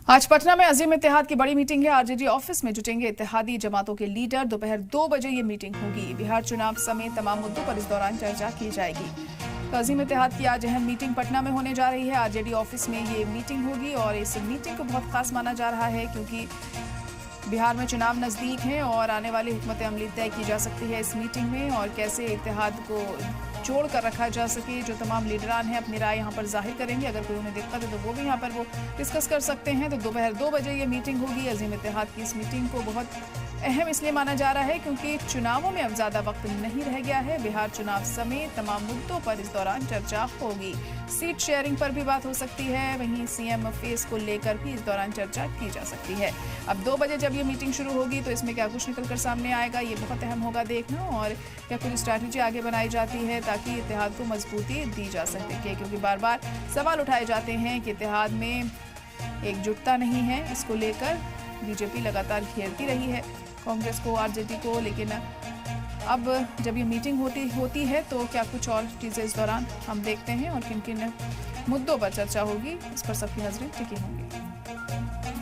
आज पटना में अजीम इत्तेहाद की बड़ी मीटिंग है। आरजेडी ऑफिस में जुटेंगे इत्तेहादी जमातों के लीडर। दोपहर 2 बजे ये मीटिंग होगी। बिहार चुनाव समेत तमाम मुद्दों पर इस दौरान चर्चा की जाएगी। तो अजीम इत्तेहाद की आज अहम मीटिंग पटना में होने जा रही है। आरजेडी ऑफिस में ये मीटिंग होगी और इस मीटिंग को बहुत खास माना जा रहा है क्योंकि बिहार में चुनाव नजदीक हैं और आने वाली हुकूमत अमली तय की जा सकती है इस मीटिंग में, और कैसे इत्तेहाद को जोड़ कर रखा जा सके। जो तमाम लीडरान हैं अपनी राय यहाँ पर जाहिर करेंगे। अगर कोई उन्हें दिक्कत है तो वो भी यहाँ पर वो डिस्कस कर सकते हैं। तो दोपहर 2 बजे ये मीटिंग होगी। अजीम इत्तेहाद की इस मीटिंग को बहुत अहम इसलिए माना जा रहा है क्योंकि चुनावों में अब ज्यादा वक्त नहीं रह गया है। बिहार चुनाव समेत तमाम मुद्दों पर इस दौरान चर्चा होगी। सीट शेयरिंग पर भी बात हो सकती है। वहीं सीएम फेस को लेकर भी इस दौरान चर्चा की जा सकती है। अब 2 बजे जब ये मीटिंग शुरू होगी तो इसमें क्या कुछ निकलकर सामने आएगा, ये बहुत अहम होगा देखना, और क्या कोई स्ट्रैटेजी आगे बनाई जाती है ताकि इत्तेहाद को मजबूती दी जा सके। क्योंकि बार बार सवाल उठाए जाते हैं कि इत्तेहाद में एकजुटता नहीं है। इसको लेकर बीजेपी लगातार घेरती रही है कांग्रेस को, आरजेडी को, लेकिन अब जब ये मीटिंग होती है तो क्या कुछ और चीज़ें इस दौरान हम देखते हैं और किन किन मुद्दों पर चर्चा होगी, इस पर सबकी नजरें टिकी होंगी।